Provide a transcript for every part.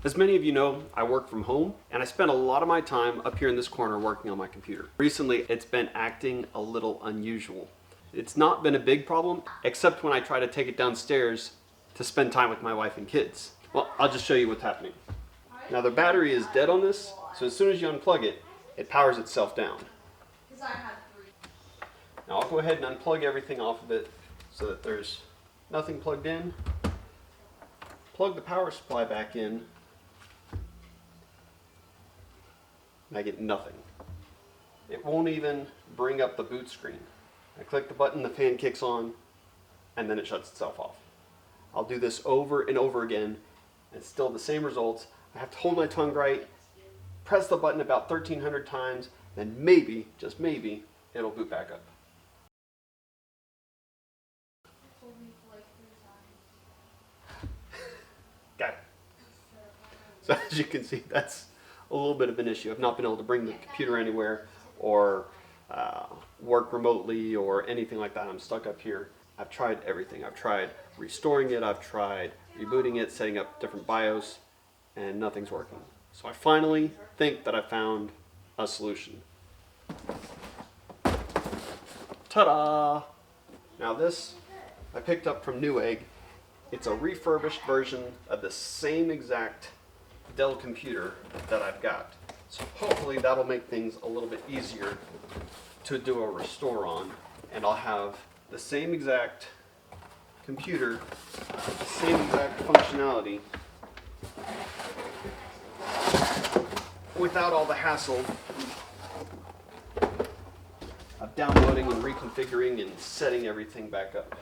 As many of you know, I work from home and I spend a lot of my time up here in this corner working on my computer. Recently, it's been acting a little unusual. It's not been a big problem, except when I try to take it downstairs to spend time with my wife and kids. Well, I'll just show you what's happening. Now the battery is dead on this, so as soon as you unplug it, it powers itself down. Now I'll go ahead and unplug everything off of it so that there's nothing plugged in. Plug the power supply back in. And I get nothing. It won't even bring up the boot screen. I click the button, the fan kicks on, and then it shuts itself off. I'll do this over and over again, and still the same results. I have to hold my tongue right, press the button about 1,300 times, then maybe, just maybe, it'll boot back up. Got it. So as you can see, that's a little bit of an issue. I've not been able to bring the computer anywhere or work remotely or anything like that. I'm stuck up here. I've tried everything. I've tried restoring it. I've tried rebooting it, setting up different BIOS, and nothing's working. So I finally think that I found a solution. Ta-da! Now this I picked up from Newegg. It's a refurbished version of the same exact Dell computer that I've got. So hopefully that'll make things a little bit easier to do a restore on, and I'll have the same exact computer, the same exact functionality without all the hassle of downloading and reconfiguring and setting everything back up.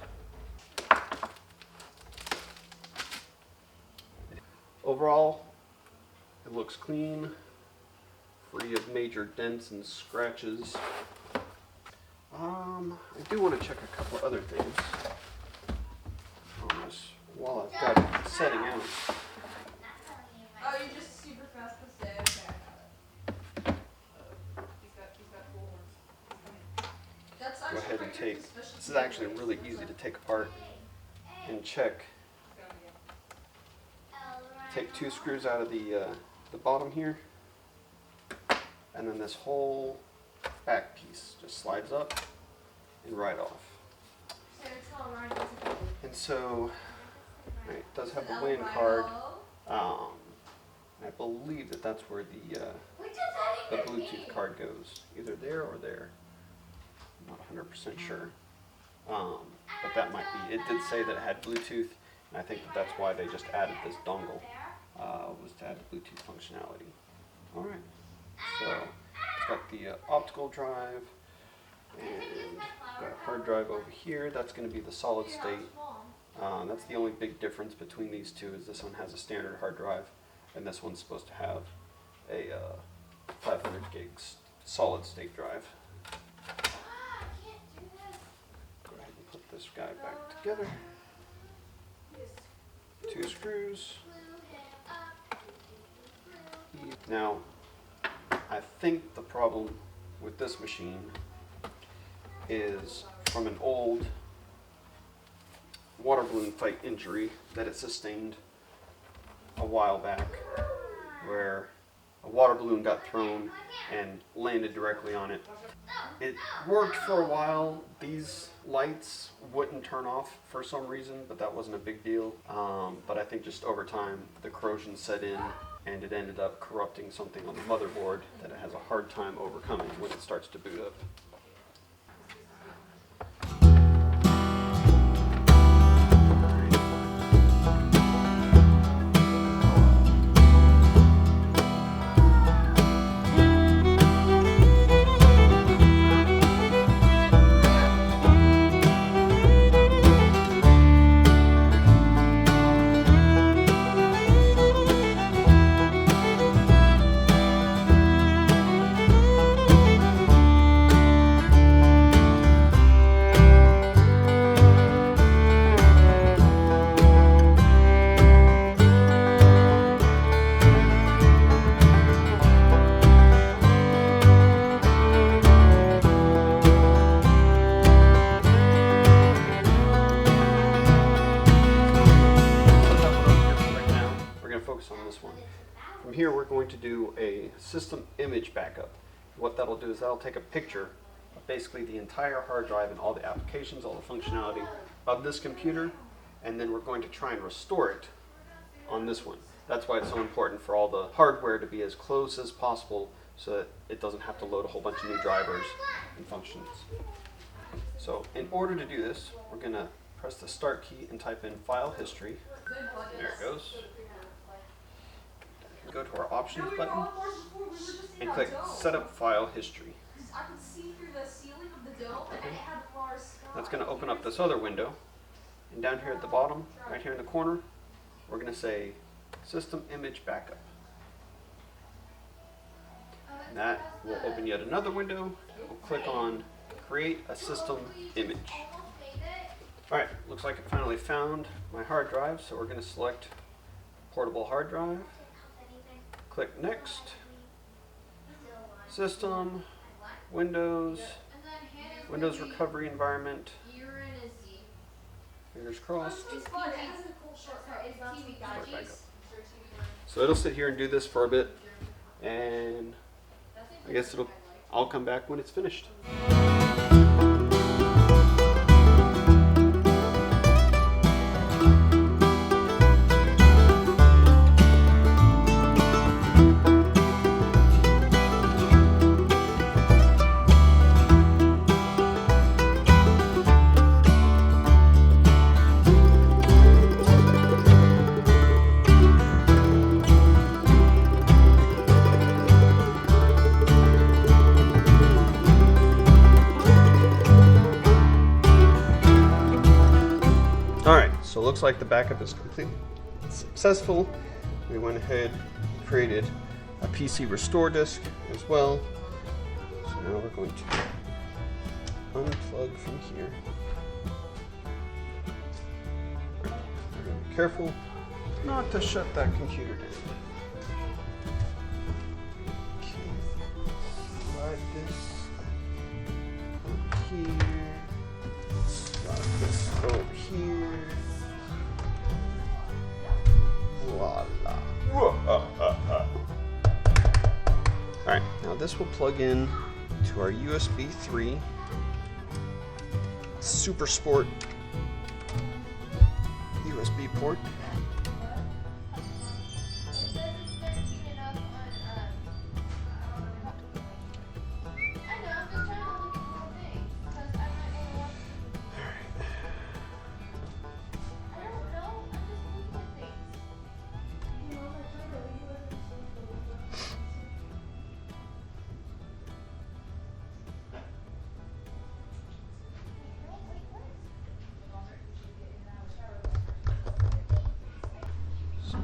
Overall, it looks clean, free of major dents and scratches. I do want to check a couple other things on this while I've got it setting out. Oh, you're just super fast to say. Okay, I got it. He's got cool horns. That's Go actually ahead and quite take, good, especially this is actually really easy to take apart and check. Take 2 screws out of the bottom here, and then this whole back piece just slides up and right off. And so it does have the WAN card. I believe that that's where the Bluetooth card goes, either there or there. I'm not 100% sure, but that might be. It did say that it had Bluetooth, and I think that that's why they just added this dongle. Was to add the Bluetooth functionality. Alright, so it's got the optical drive, and got a hard drive over here. That's going to be the solid state. That's the only big difference between these two, is this one has a standard hard drive, and this one's supposed to have a 500 gigs solid state drive. Go ahead and put this guy back together. 2 screws. Now, I think the problem with this machine is from an old water balloon fight injury that it sustained a while back, where a water balloon got thrown and landed directly on it. It worked for a while. These lights wouldn't turn off for some reason, but that wasn't a big deal. But I think just over time the corrosion set in, and it ended up corrupting something on the motherboard that it has a hard time overcoming when it starts to boot up. here we're going to do a system image backup. What that'll do is that'll take a picture of basically the entire hard drive and all the applications, all the functionality of this computer, and then we're going to try and restore it on this one. That's why it's so important for all the hardware to be as close as possible so that it doesn't have to load a whole bunch of new drivers and functions. So in order to do this, we're going to press the start key and type in file history. There it goes. Go to our options button and click setup file history. That's going to open up this other window. And down here at the bottom, right here in the corner, we're going to say System Image Backup. And that will open yet another window. We'll click on Create a System Image. Alright, looks like it finally found my hard drive, so we're going to select Portable Hard Drive. Click Next. System, Windows, Windows Recovery Environment. Fingers crossed. Start back up. So it'll sit here and do this for a bit, and I guess I'll come back when it's finished. So it looks like the backup is completely successful. We went ahead and created a PC restore disk as well. So now we're going to unplug from here. We're going to be careful not to shut that computer down. Okay. Slide this over here. Slide this over here. Alright, now this will plug in to our USB 3 Super Sport USB port.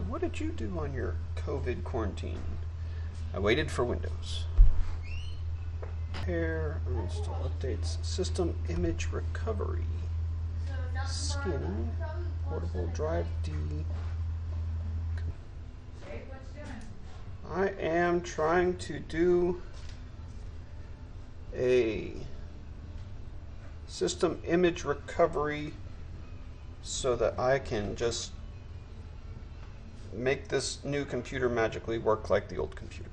What did you do on your COVID quarantine? I waited for Windows. Repair, uninstall updates, system image recovery, scanning, portable drive D. I am trying to do a system image recovery so that I can just make this new computer magically work like the old computer.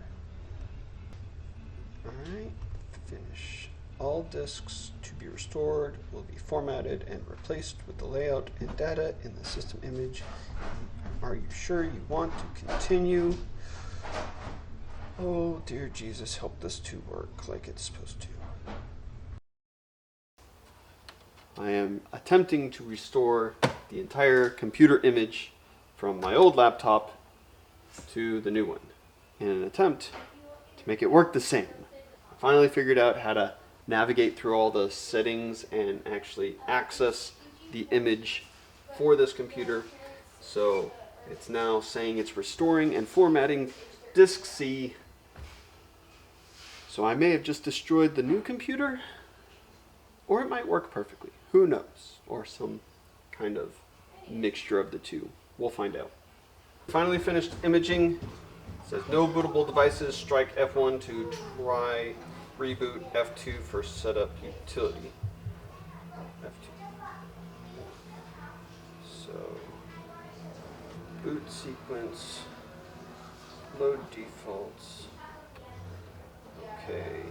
Alright, finish. All disks to be restored will be formatted and replaced with the layout and data in the system image. Are you sure you want to continue? Oh dear Jesus, help this to work like it's supposed to. I am attempting to restore the entire computer image from my old laptop to the new one in an attempt to make it work the same. I finally figured out how to navigate through all the settings and actually access the image for this computer. So it's now saying it's restoring and formatting disk C. So I may have just destroyed the new computer, or it might work perfectly. Who knows? Or some kind of mixture of the two. We'll find out. Finally finished imaging. It says no bootable devices. Strike F1 to try reboot. F2 for setup utility. F2. So boot sequence. Load defaults. Okay.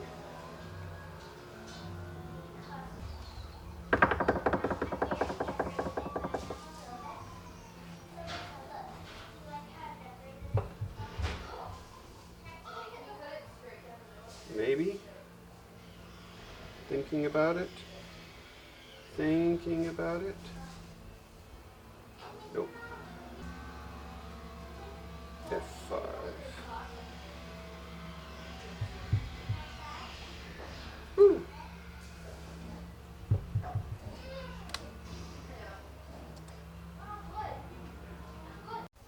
Maybe. Thinking about it. Thinking about it. Nope. F5. Woo.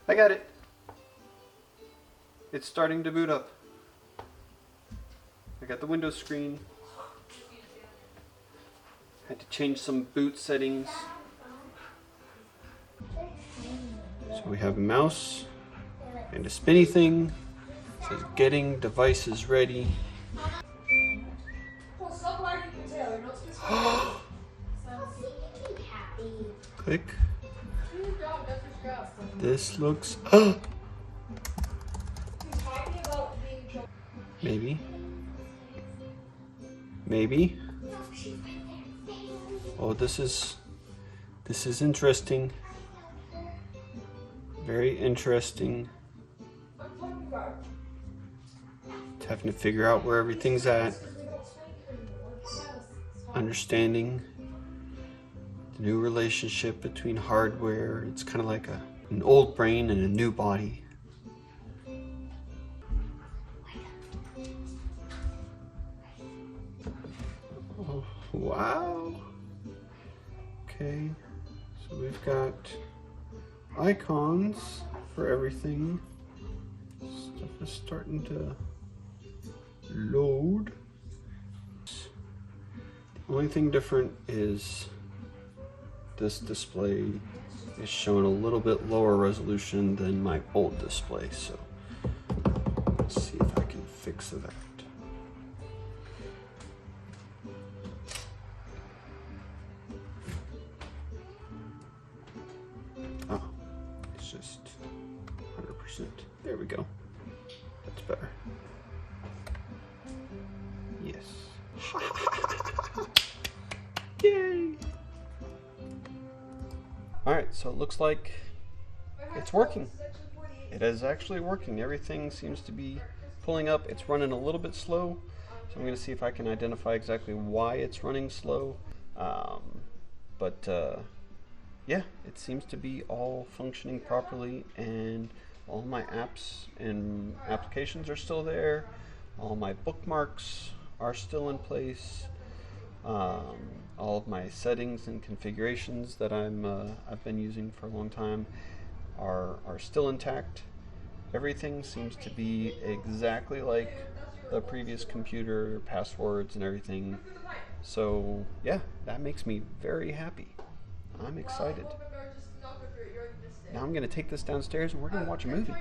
I got it. It's starting to boot up. I got the Windows screen. Had to change some boot settings. So we have a mouse and a spinny thing. It says getting devices ready. Click. This looks. Maybe. Maybe. Oh, this is interesting. Very interesting. Having to figure out where everything's at. Understanding the new relationship between hardware. It's kind of like an old brain and a new body. Oh, wow. Okay, so we've got icons for everything. Stuff is starting to load. The only thing different is this display is showing a little bit lower resolution than my old display, so let's see if I can fix that. Oh, it's just 100%. There we go. That's better. Yes. Yay! Alright, so it looks like it's working. It is actually working. Everything seems to be pulling up. It's running a little bit slow, so I'm going to see if I can identify exactly why it's running slow. Yeah, it seems to be all functioning properly, and all my apps and applications are still there. All my bookmarks are still in place. All of my settings and configurations that I've been using for a long time are still intact. Everything seems to be exactly like the previous computer, passwords and everything. So yeah, that makes me very happy. I'm excited. Now I'm going to take this downstairs and we're going to watch a movie.